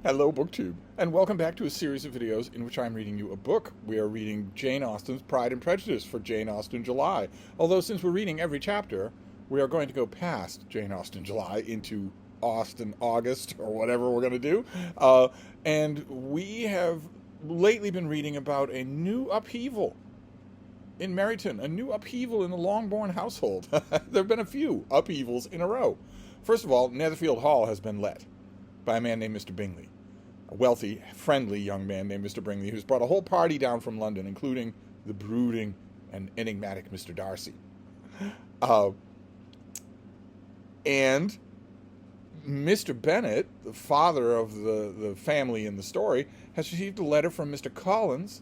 Hello, BookTube, and welcome back to a series of videos in which I'm reading you a book. We are reading Jane Austen's Pride and Prejudice for Jane Austen July. Although since we're reading every chapter, we are going to go past Jane Austen July into Austen August, or whatever we're going to do. And we have lately been reading about a new upheaval in Meryton, a new upheaval in the Longbourn household. There have been a few upheavals in a row. First of all, Netherfield Hall has been let by a man named Mr. Bingley, a wealthy, friendly young man named Mr. Bingley, who's brought a whole party down from London, including the brooding and enigmatic Mr. Darcy. And Mr. Bennet, the father of the family in the story, has received a letter from Mr. Collins,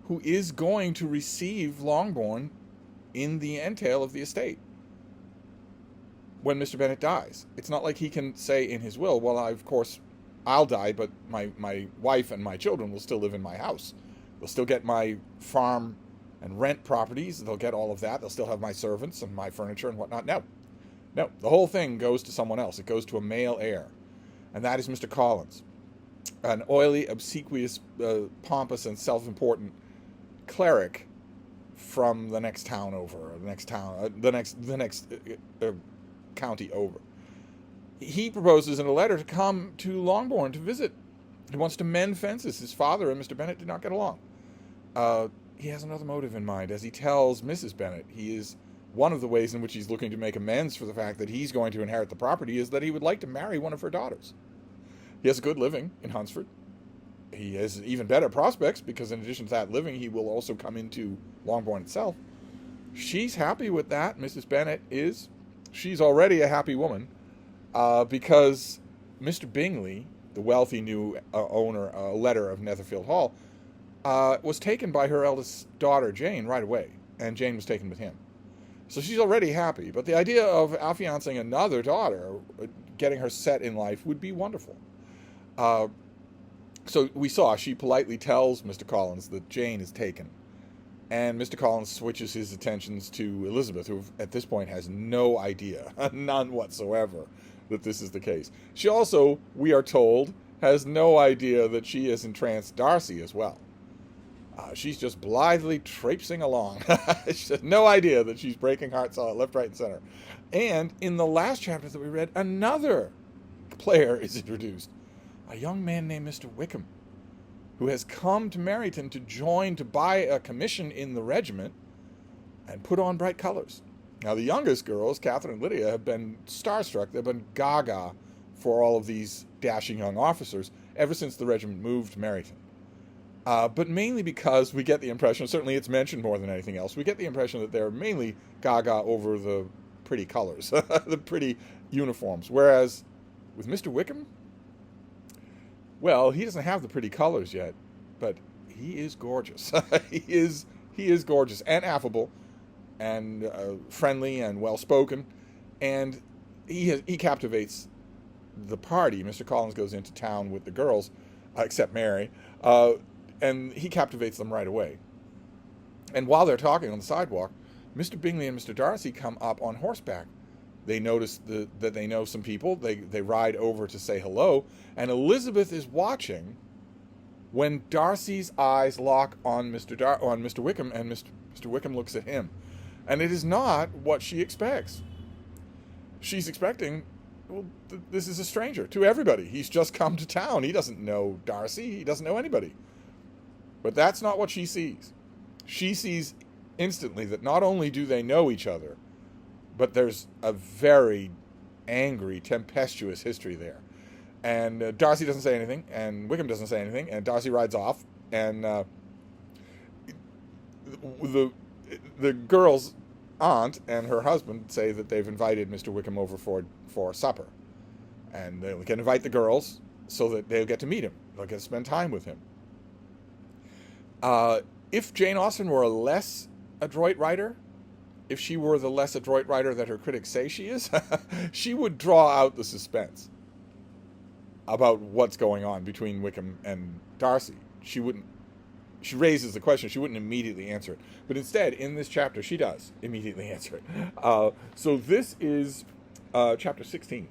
who is going to receive Longbourn in the entail of the estate when Mr. Bennet dies. It's not like he can say in his will, well, of course, I'll die, but my wife and my children will still live in my house. They'll still get my farm and rent properties. They'll get all of that. They'll still have my servants and my furniture and whatnot. No. The whole thing goes to someone else. It goes to a male heir. And that is Mr. Collins, an oily, obsequious, pompous, and self-important cleric from the next town over, or the next county over. He proposes in a letter to come to Longbourn to visit. He wants to mend fences. His father and Mr. Bennet did not get along. He has another motive in mind. As he tells Mrs. Bennet, one of the ways in which he's looking to make amends for the fact that he's going to inherit the property is that he would like to marry one of her daughters. He has a good living in Hunsford. He has even better prospects because in addition to that living, he will also come into Longbourn itself. She's happy with that. Mrs. Bennet is. She's already a happy woman because Mr. Bingley, the wealthy new letter of Netherfield Hall, was taken by her eldest daughter, Jane, right away, and Jane was taken with him. So she's already happy, but the idea of affiancing another daughter, getting her set in life, would be wonderful. So she politely tells Mr. Collins that Jane is taken. And Mr. Collins switches his attentions to Elizabeth, who at this point has no idea, none whatsoever, that this is the case. She also, we are told, has no idea that she has entranced Darcy as well. She's just blithely traipsing along. She has no idea that she's breaking hearts left, right, and center. And in the last chapter that we read, another player is introduced, a young man named Mr. Wickham, who has come to Meryton to buy a commission in the regiment and put on bright colors. Now, the youngest girls, Catherine and Lydia, have been starstruck. They've been gaga for all of these dashing young officers ever since the regiment moved to Meryton. But mainly because we get the impression, certainly it's mentioned more than anything else, we get the impression that they're mainly gaga over the pretty colors, the pretty uniforms. Whereas with Mr. Wickham, well, he doesn't have the pretty colors yet, but he is gorgeous. He is gorgeous and affable and friendly and well-spoken, and he captivates the party. Mr. Collins goes into town with the girls, except Mary, and he captivates them right away. And while they're talking on the sidewalk, Mr. Bingley and Mr. Darcy come up on horseback. They notice that they know some people. They ride over to say hello, and Elizabeth is watching when Darcy's eyes lock on Mr. Wickham, and Mr. Wickham looks at him. And it is not what she expects. She's expecting, well, this is a stranger to everybody. He's just come to town. He doesn't know Darcy. He doesn't know anybody. But that's not what she sees. She sees instantly that not only do they know each other, but there's a very angry, tempestuous history there. And Darcy doesn't say anything, and Wickham doesn't say anything, and Darcy rides off, and the girl's aunt and her husband say that they've invited Mr. Wickham over for supper. And they can invite the girls so that they'll get to meet him. They'll get to spend time with him. If Jane Austen were a less adroit writer, if she were the less adroit writer that her critics say she is, she would draw out the suspense about what's going on between Wickham and Darcy. She raises the question. She wouldn't immediately answer it. But instead, in this chapter, she does immediately answer it. So this is chapter 16.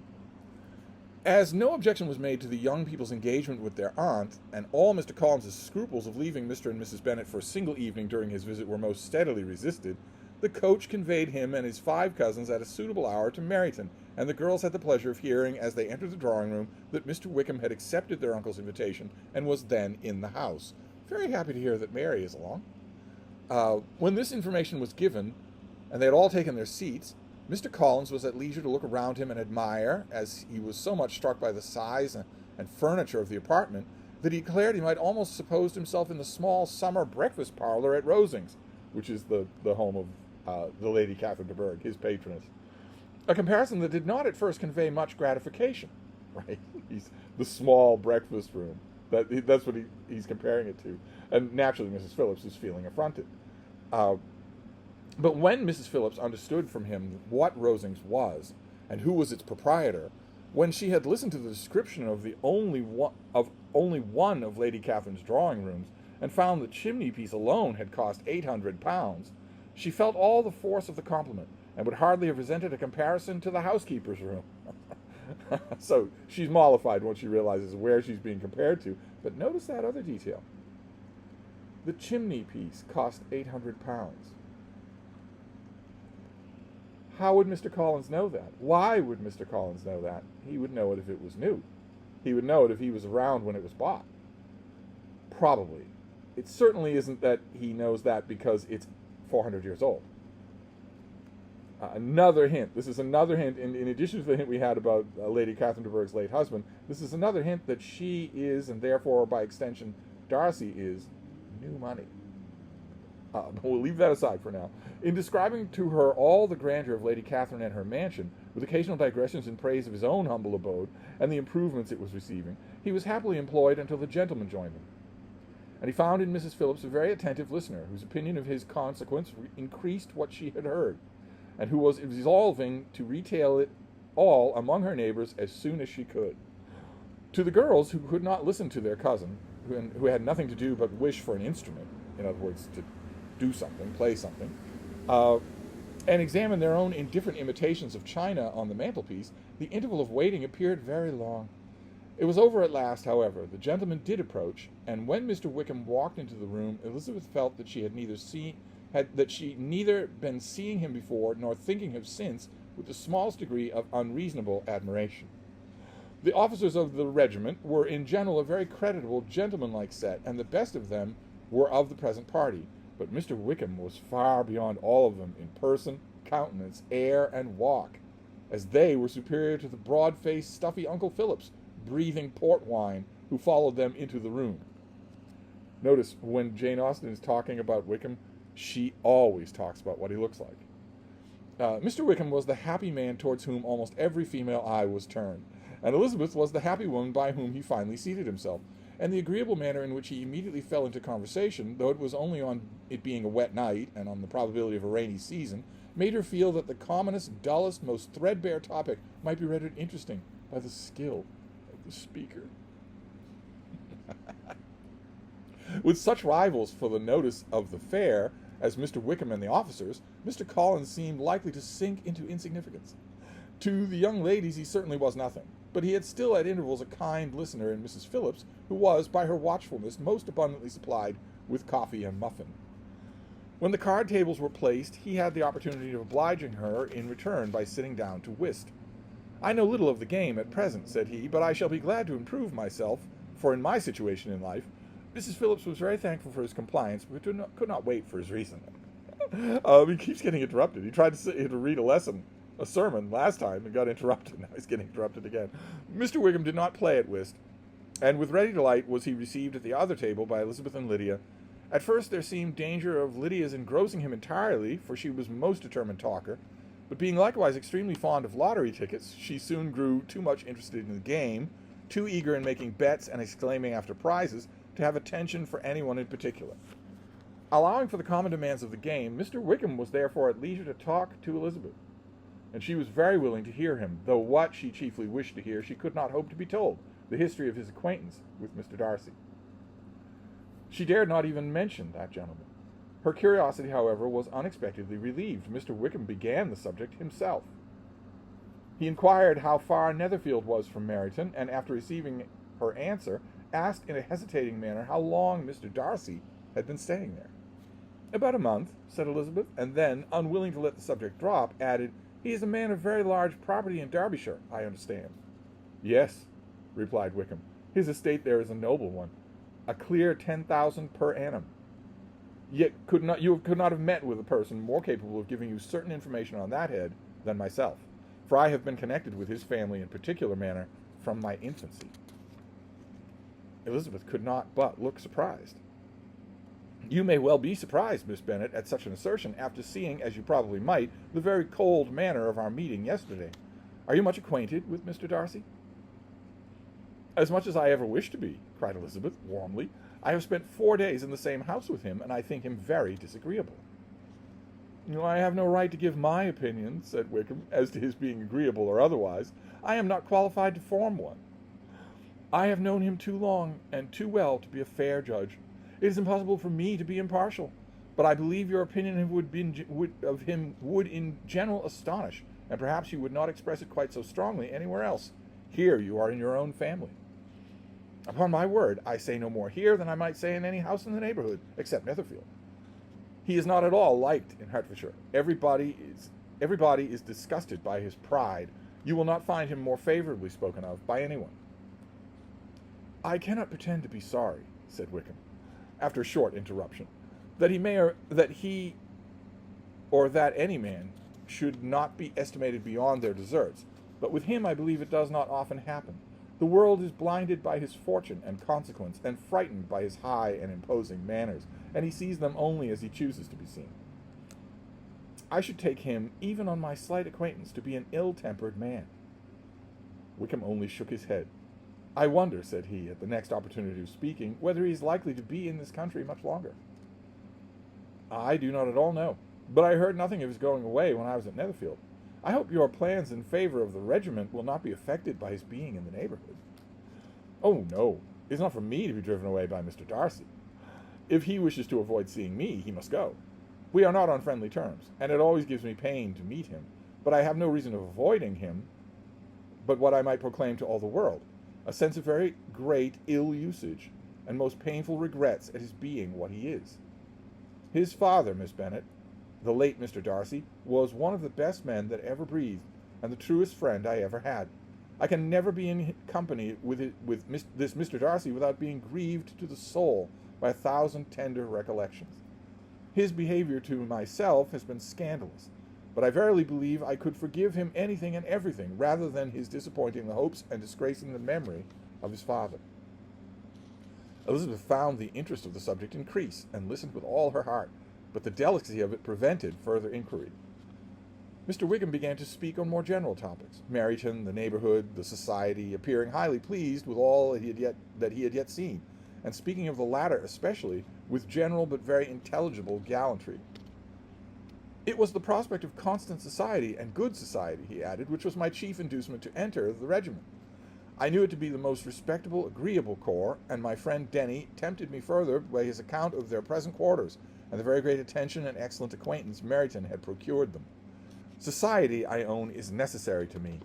As no objection was made to the young people's engagement with their aunt, and all Mr. Collins's scruples of leaving Mr. and Mrs. Bennet for a single evening during his visit were most steadily resisted, the coach conveyed him and his 5 cousins at a suitable hour to Meryton, and the girls had the pleasure of hearing, as they entered the drawing-room, that Mr. Wickham had accepted their uncle's invitation and was then in the house. Very happy to hear that Mary is along. When this information was given, and they had all taken their seats, Mr. Collins was at leisure to look around him and admire, as he was so much struck by the size and furniture of the apartment, that he declared he might almost suppose himself in the small summer breakfast parlor at Rosings, which is the home of the Lady Catherine de Bourgh, his patroness. A comparison that did not at first convey much gratification, right? The small breakfast room. That's what he's comparing it to. And naturally, Mrs. Phillips is feeling affronted. But when Mrs. Phillips understood from him what Rosings was, and who was its proprietor, when she had listened to the description of only one of Lady Catherine's drawing rooms, and found the chimney-piece alone had cost £800, she felt all the force of the compliment, and would hardly have resented a comparison to the housekeeper's room. So she's mollified once she realizes where she's being compared to. But notice that other detail. The chimney-piece cost £800. How would Mr. Collins know that? Why would Mr. Collins know that? He would know it if it was new. He would know it if he was around when it was bought. Probably. It certainly isn't that he knows that because it's 400 years old. Another hint. This is another hint, in addition to the hint we had about Lady Catherine de Bourgh's late husband, this is another hint that she is, and therefore by extension Darcy is, new money. But we'll leave that aside for now. In describing to her all the grandeur of Lady Catherine and her mansion, with occasional digressions in praise of his own humble abode and the improvements it was receiving, he was happily employed until the gentlemen joined him. And he found in Mrs. Phillips a very attentive listener, whose opinion of his consequence increased what she had heard, and who was resolving to retail it all among her neighbors as soon as she could. To the girls, who could not listen to their cousin, who had nothing to do but wish for an instrument, in other words, to do something, play something, and examine their own indifferent imitations of china on the mantelpiece, the interval of waiting appeared very long. It was over at last, however. The gentleman did approach, and when Mr. Wickham walked into the room, Elizabeth felt that she had neither been seeing him before nor thinking of since with the smallest degree of unreasonable admiration. The officers of the regiment were in general a very creditable, gentlemanlike set, and the best of them were of the present party. But Mr. Wickham was far beyond all of them in person, countenance, air, and walk, as they were superior to the broad-faced, stuffy Uncle Phillips, breathing port wine, who followed them into the room. Notice, when Jane Austen is talking about Wickham, she always talks about what he looks like. Mr. Wickham was the happy man towards whom almost every female eye was turned, and Elizabeth was the happy woman by whom he finally seated himself, and the agreeable manner in which he immediately fell into conversation, though it was only on it being a wet night and on the probability of a rainy season, made her feel that the commonest, dullest, most threadbare topic might be rendered interesting by the skill of the speaker. With such rivals for the notice of the fair as Mr. Wickham and the officers, Mr. Collins seemed likely to sink into insignificance. To the young ladies he certainly was nothing, but he had still at intervals a kind listener in Mrs. Phillips, who was, by her watchfulness, most abundantly supplied with coffee and muffin. When the card tables were placed, he had the opportunity of obliging her in return by sitting down to whist. "I know little of the game at present," said he, "but I shall be glad to improve myself, for in my situation in life—" Mrs. Phillips was very thankful for his compliance, but could not wait for his reason. He keeps getting interrupted. He tried to read a sermon last time and got interrupted. Now he's getting interrupted again. Mr. Wickham did not play at whist, and with ready delight was he received at the other table by Elizabeth and Lydia. At first there seemed danger of Lydia's engrossing him entirely, for she was most determined talker, but being likewise extremely fond of lottery tickets, she soon grew too much interested in the game, too eager in making bets and exclaiming after prizes, to have attention for anyone in particular. Allowing for the common demands of the game, Mr. Wickham was therefore at leisure to talk to Elizabeth, and she was very willing to hear him, though what she chiefly wished to hear she could not hope to be told, the history of his acquaintance with Mr. Darcy. She dared not even mention that gentleman. Her curiosity, however, was unexpectedly relieved. Mr. Wickham began the subject himself. He inquired how far Netherfield was from Meryton, and after receiving her answer, asked in a hesitating manner how long Mr. Darcy had been staying there. "About a month," said Elizabeth, and then, unwilling to let the subject drop, added, "He is a man of very large property in Derbyshire, I understand." "Yes," replied Wickham. "His estate there is a noble one, a clear 10,000 per annum. Yet you could not have met with a person more capable of giving you certain information on that head than myself, for I have been connected with his family in particular manner from my infancy." Elizabeth could not but look surprised. "You may well be surprised, Miss Bennet, at such an assertion, after seeing, as you probably might, the very cold manner of our meeting yesterday. Are you much acquainted with Mr. Darcy?" "As much as I ever wish to be," cried Elizabeth, warmly. "I have spent 4 days in the same house with him, and I think him very disagreeable." "I have no right to give my opinion," said Wickham, "as to his being agreeable or otherwise. I am not qualified to form one. I have known him too long and too well to be a fair judge. It is impossible for me to be impartial, but I believe your opinion of him would in general astonish, and perhaps you would not express it quite so strongly anywhere else. Here you are in your own family." "Upon my word, I say no more here than I might say in any house in the neighborhood, except Netherfield. He is not at all liked in Hertfordshire. Everybody is disgusted by his pride. You will not find him more favorably spoken of by anyone." "I cannot pretend to be sorry," said Wickham, after a short interruption, "that he or that any man should not be estimated beyond their deserts, but with him I believe it does not often happen. The world is blinded by his fortune and consequence, and frightened by his high and imposing manners, and he sees them only as he chooses to be seen. I should take him, even on my slight acquaintance, to be an ill-tempered man." Wickham only shook his head. "I wonder," said he, at the next opportunity of speaking, "whether he is likely to be in this country much longer." "I do not at all know, but I heard nothing of his going away when I was at Netherfield. I hope your plans in favor of the regiment will not be affected by his being in the neighborhood." "Oh, no. It is not for me to be driven away by Mr. Darcy. If he wishes to avoid seeing me, he must go. We are not on friendly terms, and it always gives me pain to meet him, but I have no reason of avoiding him but what I might proclaim to all the world, a sense of very great ill usage, and most painful regrets at his being what he is. His father, Miss Bennet, the late Mr. Darcy, was one of the best men that ever breathed, and the truest friend I ever had. I can never be in company with this Mr. Darcy without being grieved to the soul by 1,000 tender recollections. His behavior to myself has been scandalous, but I verily believe I could forgive him anything and everything, rather than his disappointing the hopes and disgracing the memory of his father." Elizabeth found the interest of the subject increase, and listened with all her heart, but the delicacy of it prevented further inquiry. Mr. Wickham began to speak on more general topics, Meryton, the neighborhood, the society, appearing highly pleased with all that he had yet seen, and speaking of the latter especially with general but very intelligible gallantry. "It was the prospect of constant society and good society," he added, "which was my chief inducement to enter the regiment. I knew it to be the most respectable, agreeable corps, and my friend Denny tempted me further by his account of their present quarters, and the very great attention and excellent acquaintance Meryton had procured them. Society, I own, is necessary to me.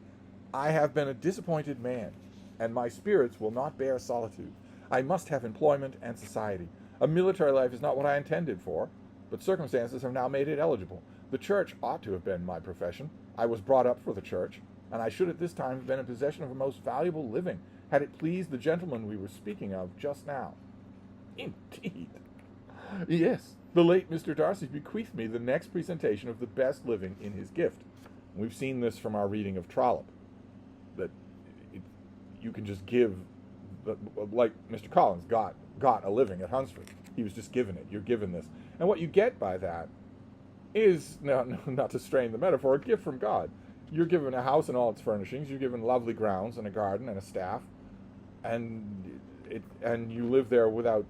I have been a disappointed man, and my spirits will not bear solitude. I must have employment and society. A military life is not what I intended for, but circumstances have now made it eligible. The church ought to have been my profession. I was brought up for the church, and I should at this time have been in possession of a most valuable living, had it pleased the gentleman we were speaking of just now." "Indeed." "Yes, the late Mr. Darcy bequeathed me the next presentation of the best living in his gift. We've seen this from our reading of Trollope, that you can just give, like Mr. Collins got a living at Hunsford. He was just given it. You're given this. And what you get by that is, not to strain the metaphor, a gift from God. You're given a house and all its furnishings. You're given lovely grounds and a garden and a staff, and you live there without,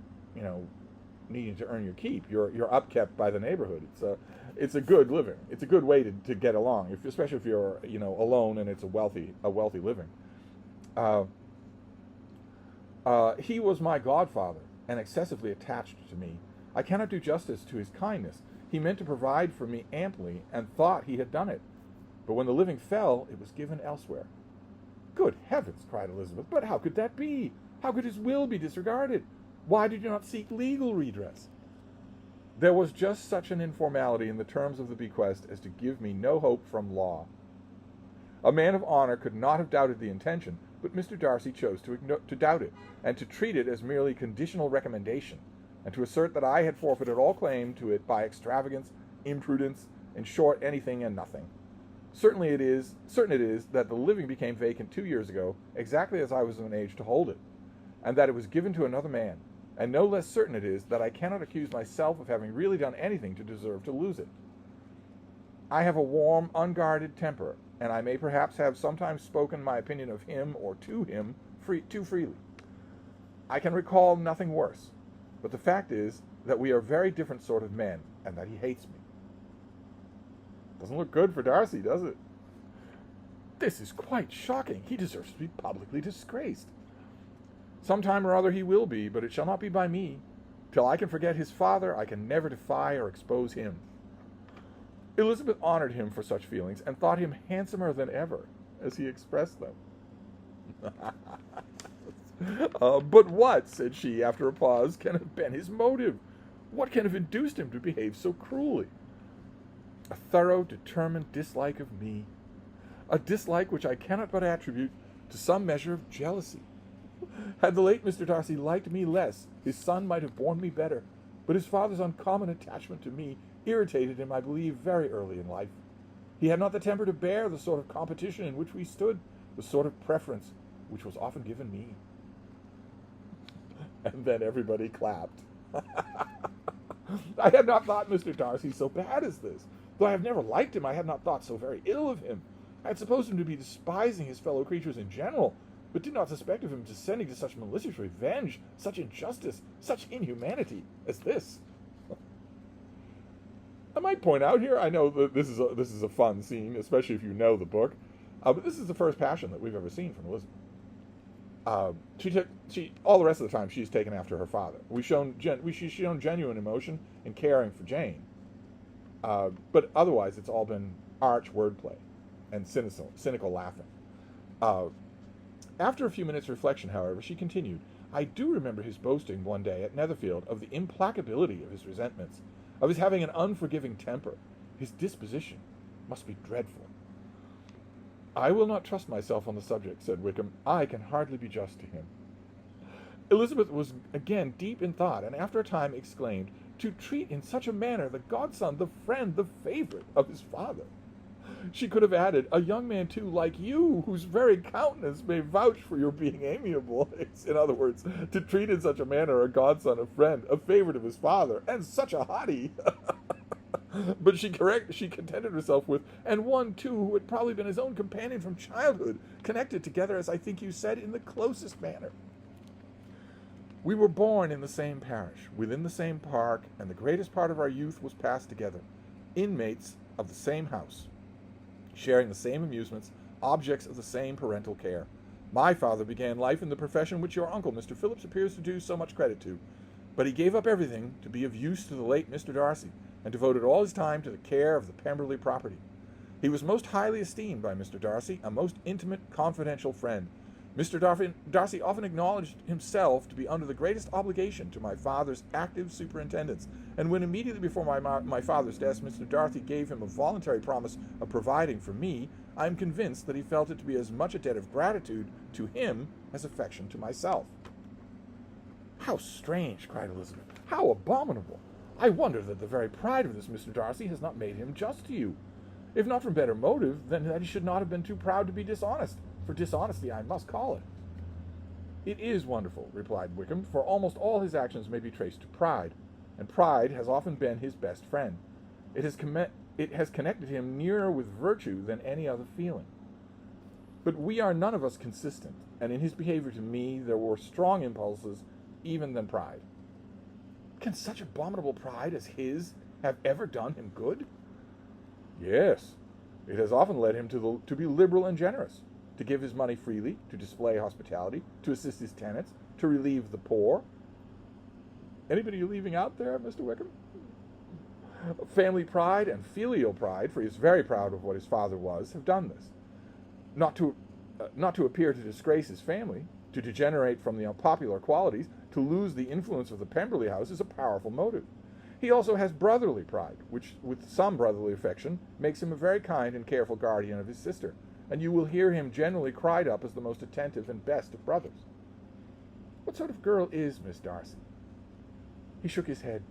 needing to earn your keep. You're upkept by the neighborhood. It's a good living. It's a good way to get along, especially if you're alone and it's a wealthy living. He was my godfather and excessively attached to me. I cannot do justice to his kindness. He meant to provide for me amply, and thought he had done it. But when the living fell, it was given elsewhere. Good heavens, cried Elizabeth, but how could that be? How could his will be disregarded? Why did you not seek legal redress? There was just such an informality in the terms of the bequest as to give me no hope from law. A man of honor could not have doubted the intention, but Mr. Darcy chose to doubt it, and to treat it as merely conditional recommendation, and to assert that I had forfeited all claim to it by extravagance, imprudence, in short, anything and nothing. Certain it is that the living became vacant 2 years ago, exactly as I was of an age to hold it, and that it was given to another man, and no less certain it is that I cannot accuse myself of having really done anything to deserve to lose it. I have a warm, unguarded temper, and I may perhaps have sometimes spoken my opinion of him or to him too freely. I can recall nothing worse, but the fact is that we are very different sort of men, and that he hates me. Doesn't look good for Darcy, does it? This is quite shocking. He deserves to be publicly disgraced. Sometime or other he will be, but it shall not be by me. Till I can forget his father, I can never defy or expose him. Elizabeth honored him for such feelings, and thought him handsomer than ever, as he expressed them. But what, said she, after a pause, can have been his motive? What can have induced him to behave so cruelly? A thorough, determined dislike of me. A dislike which I cannot but attribute to some measure of jealousy. Had the late Mr. Darcy liked me less, his son might have borne me better, but his father's uncommon attachment to me irritated him, I believe, very early in life. He had not the temper to bear the sort of competition in which we stood, the sort of preference which was often given me. And then everybody clapped. I had not thought Mr. Darcy so bad as this. Though I have never liked him, I had not thought so very ill of him. I had supposed him to be despising his fellow creatures in general, but did not suspect of him descending to such malicious revenge, such injustice, such inhumanity as this. I might point out here, I know that this is a fun scene, especially if you know the book, but this is the first passion that we've ever seen from Elizabeth. She all the rest of the time she's taken after her father. She's shown genuine emotion and caring for Jane, but otherwise it's all been arch wordplay and cynical laughing. After a few minutes' reflection, however, she continued, I do remember his boasting one day at Netherfield of the implacability of his resentments, of his having an unforgiving temper. His disposition must be dreadful. I will not trust myself on the subject, said Wickham. I can hardly be just to him. Elizabeth was again deep in thought, and after a time exclaimed, to treat in such a manner the godson, the friend, the favorite of his father. She could have added, a young man, too, like you, whose very countenance may vouch for your being amiable. In other words, to treat in such a manner a godson, a friend, a favorite of his father, and such a hottie. But she contented herself with, and one, too, who had probably been his own companion from childhood, connected together, as I think you said, in the closest manner. We were born in the same parish, within the same park, and the greatest part of our youth was passed together, inmates of the same house, sharing the same amusements, objects of the same parental care. My father began life in the profession which your uncle, Mr. Phillips, appears to do so much credit to, but he gave up everything to be of use to the late Mr. Darcy, and devoted all his time to the care of the Pemberley property. He was most highly esteemed by Mr. Darcy, a most intimate, confidential friend. Mr. Darcy often acknowledged himself to be under the greatest obligation to my father's active superintendence, and when immediately before my father's death Mr. Darcy gave him a voluntary promise of providing for me, I am convinced that he felt it to be as much a debt of gratitude to him as affection to myself. How strange, cried Elizabeth. How abominable! I wonder that the very pride of this Mr. Darcy has not made him just to you. If not from better motive, then that he should not have been too proud to be dishonest. For dishonesty I must call it. It is wonderful, replied Wickham, for almost all his actions may be traced to pride, and pride has often been his best friend. It has connected him nearer with virtue than any other feeling. But we are none of us consistent, and in his behavior to me there were strong impulses even than pride. Can such abominable pride as his have ever done him good? Yes, it has often led him to be liberal and generous, to give his money freely, to display hospitality, to assist his tenants, to relieve the poor. Anybody you leaving out there, Mr. Wickham? Family pride and filial pride, for he is very proud of what his father was, have done this. Not to appear to disgrace his family, to degenerate from the unpopular qualities, to lose the influence of the Pemberley house is a powerful motive. He also has brotherly pride, which, with some brotherly affection, makes him a very kind and careful guardian of his sister, and you will hear him generally cried up as the most attentive and best of brothers. What sort of girl is Miss Darcy? He shook his head.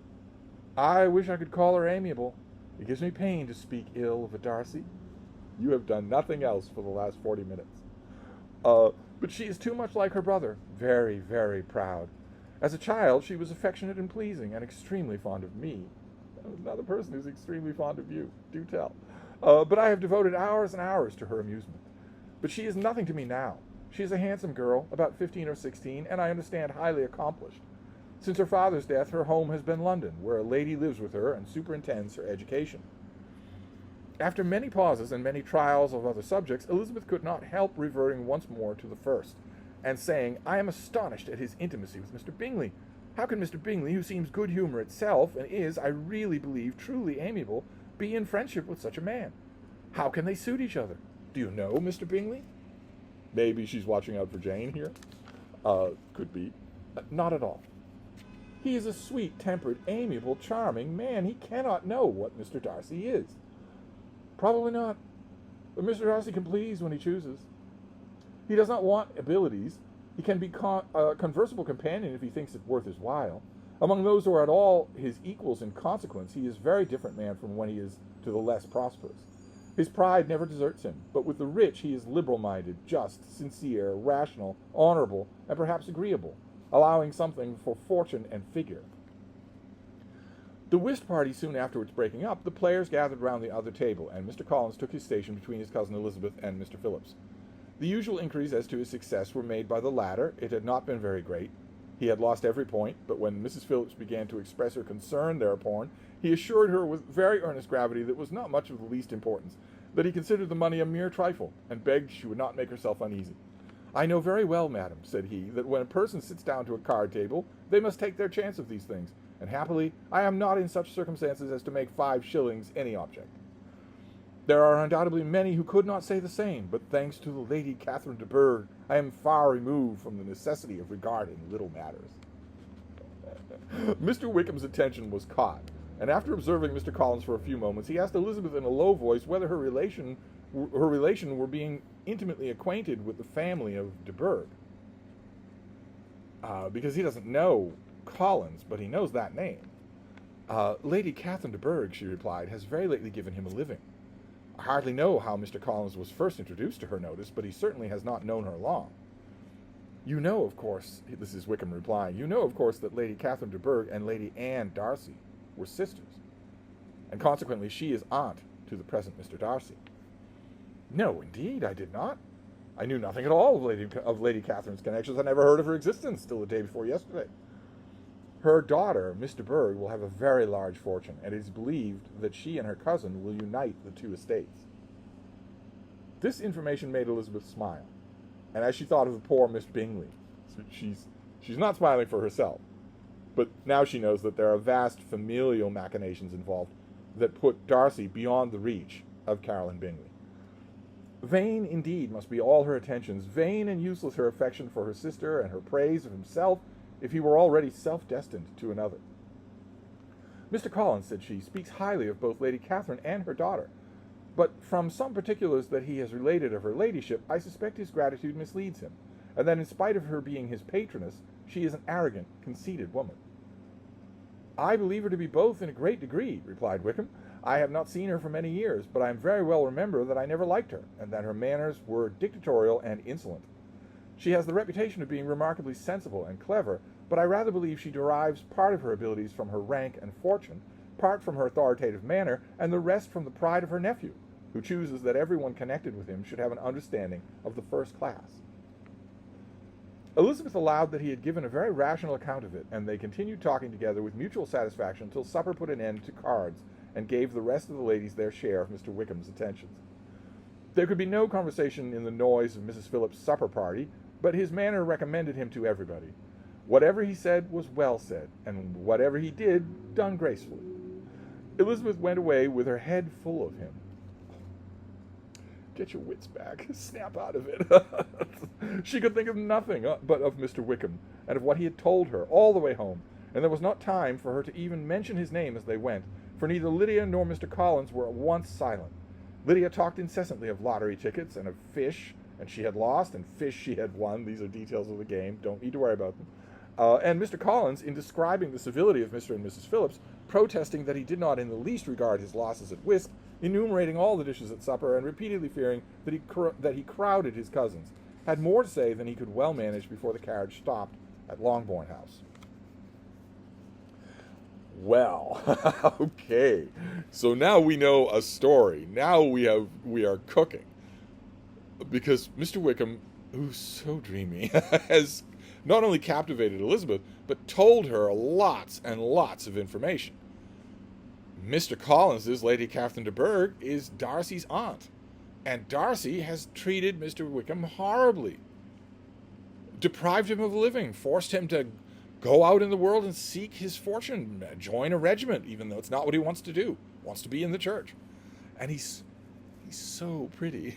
I wish I could call her amiable. It gives me pain to speak ill of a Darcy. You have done nothing else for the last 40 minutes. But she is too much like her brother, very, very proud. As a child, she was affectionate and pleasing, and extremely fond of me. Another person who's extremely fond of you, do tell. But I have devoted hours and hours to her amusement. But she is nothing to me now. She is a handsome girl, about 15 or 16, and I understand highly accomplished. Since her father's death, her home has been London, where a lady lives with her and superintends her education. After many pauses and many trials of other subjects, Elizabeth could not help reverting once more to the first, and saying, I am astonished at his intimacy with Mr. Bingley. How can Mr. Bingley, who seems good humour itself, and is, I really believe, truly amiable, be in friendship with such a man? How can they suit each other? Do you know Mr. Bingley? Maybe she's watching out for Jane here. Could be. Not at all. He is a sweet-tempered, amiable, charming man. He cannot know what Mr. Darcy is. Probably not. But Mr. Darcy can please when he chooses. He does not want abilities. He can be a conversable companion if he thinks it worth his while. Among those who are at all his equals in consequence, he is a very different man from when he is to the less prosperous. His pride never deserts him, but with the rich he is liberal-minded, just, sincere, rational, honorable, and perhaps agreeable, allowing something for fortune and figure. The whist party soon afterwards breaking up, the players gathered round the other table, and Mr. Collins took his station between his cousin Elizabeth and Mr. Phillips. The usual inquiries as to his success were made by the latter. It had not been very great. He had lost every point, but when Mrs. Phillips began to express her concern thereupon, he assured her with very earnest gravity that it was not much of the least importance, that he considered the money a mere trifle, and begged she would not make herself uneasy. I know very well, madam, said he, that when a person sits down to a card table, they must take their chance of these things, and happily I am not in such circumstances as to make 5 shillings any object. There are undoubtedly many who could not say the same, but thanks to the Lady Catherine de Bourgh, I am far removed from the necessity of regarding little matters. Mr. Wickham's attention was caught, and after observing Mr. Collins for a few moments, he asked Elizabeth in a low voice whether her relation were being intimately acquainted with the family of de Bourgh. Because he doesn't know Collins, but he knows that name. Lady Catherine de Bourgh, she replied, has very lately given him a living. I hardly know how Mr. Collins was first introduced to her notice, but he certainly has not known her long. You know, of course, this is Wickham replying, you know, of course, that Lady Catherine de Bourgh and Lady Anne Darcy were sisters, and consequently she is aunt to the present Mr. Darcy. No, indeed, I did not. I knew nothing at all of Lady Catherine's connections. I never heard of her existence till the day before yesterday. Her daughter, Miss de Bourgh, will have a very large fortune, and it is believed that she and her cousin will unite the 2 estates. This information made Elizabeth smile, and as she thought of the poor Miss Bingley, she's not smiling for herself, but now she knows that there are vast familial machinations involved that put Darcy beyond the reach of Caroline Bingley. Vain, indeed, must be all her attentions, vain and useless her affection for her sister and her praise of himself, if he were already self-destined to another. Mr. Collins, said she, speaks highly of both Lady Catherine and her daughter, but from some particulars that he has related of her ladyship, I suspect his gratitude misleads him, and that in spite of her being his patroness, she is an arrogant, conceited woman. I believe her to be both in a great degree, replied Wickham. I have not seen her for many years, but I very well remember that I never liked her, and that her manners were dictatorial and insolent. She has the reputation of being remarkably sensible and clever, but I rather believe she derives part of her abilities from her rank and fortune, part from her authoritative manner, and the rest from the pride of her nephew, who chooses that everyone connected with him should have an understanding of the first class. Elizabeth allowed that he had given a very rational account of it, and they continued talking together with mutual satisfaction till supper put an end to cards, and gave the rest of the ladies their share of Mr. Wickham's attentions. There could be no conversation in the noise of Mrs. Phillips's supper party, but his manner recommended him to everybody. Whatever he said was well said, and whatever he did, done gracefully. Elizabeth went away with her head full of him. Get your wits back. Snap out of it. She could think of nothing but of Mr. Wickham, and of what he had told her all the way home, and there was not time for her to even mention his name as they went, for neither Lydia nor Mr. Collins were at once silent. Lydia talked incessantly of lottery tickets, and of fish, and she had lost, and fish she had won. These are details of the game. Don't need to worry about them. And Mr. Collins, in describing the civility of Mr. and Mrs. Phillips, protesting that he did not in the least regard his losses at whist, enumerating all the dishes at supper, and repeatedly fearing that he crowded his cousins, had more to say than he could well manage before the carriage stopped at Longbourn House. Well, okay, so now we know a story. Now we are cooking, because Mr. Wickham, who's so dreamy, has not only captivated Elizabeth, but told her lots and lots of information. Mr. Collins, Lady Catherine de Bourgh, is Darcy's aunt, and Darcy has treated Mr. Wickham horribly, deprived him of a living, forced him to go out in the world and seek his fortune, join a regiment, even though it's not what he wants to do. Wants to be in the church. And he's so pretty.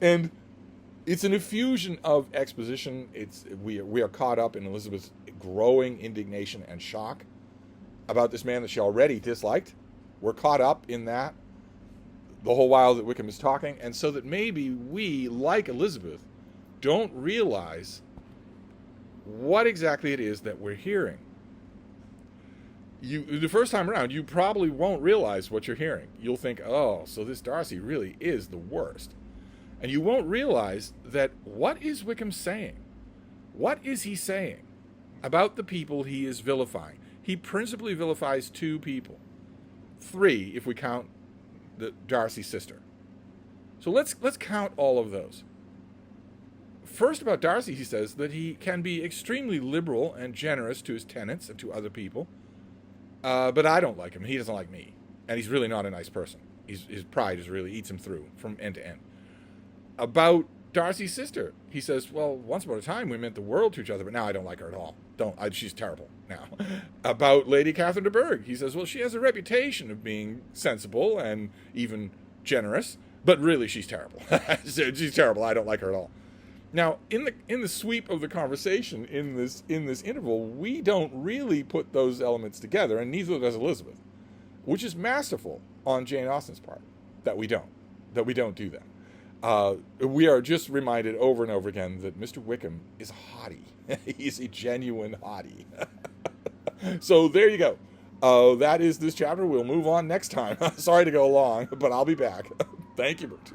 And it's an effusion of exposition. We are caught up in Elizabeth's growing indignation and shock about this man that she already disliked. We're caught up in that the whole while that Wickham is talking, and so that maybe we, like Elizabeth, don't realize what exactly it is that we're hearing. The first time around, you probably won't realize what you're hearing. You'll think, oh, so this Darcy really is the worst. And you won't realize that what is Wickham saying? What is he saying about the people he is vilifying? He principally vilifies two people. Three, if we count Darcy's sister. So let's count all of those. First, about Darcy, he says that he can be extremely liberal and generous to his tenants and to other people, but I don't like him. He doesn't like me, and he's really not a nice person. His pride really eats him through from end to end. About Darcy's sister, he says, well, once upon a time we meant the world to each other, but now I don't like her at all. She's terrible now. About Lady Catherine de Bourgh, he says, well, she has a reputation of being sensible and even generous, but really she's terrible. She's terrible. I don't like her at all. Now, in the sweep of the conversation in this interval, we don't really put those elements together, and neither does Elizabeth, which is masterful on Jane Austen's part that we don't do that. We are just reminded over and over again that Mr. Wickham is haughty. He's a genuine haughty. So there you go. That is this chapter. We'll move on next time. Sorry to go long, but I'll be back. Thank you, Bertie.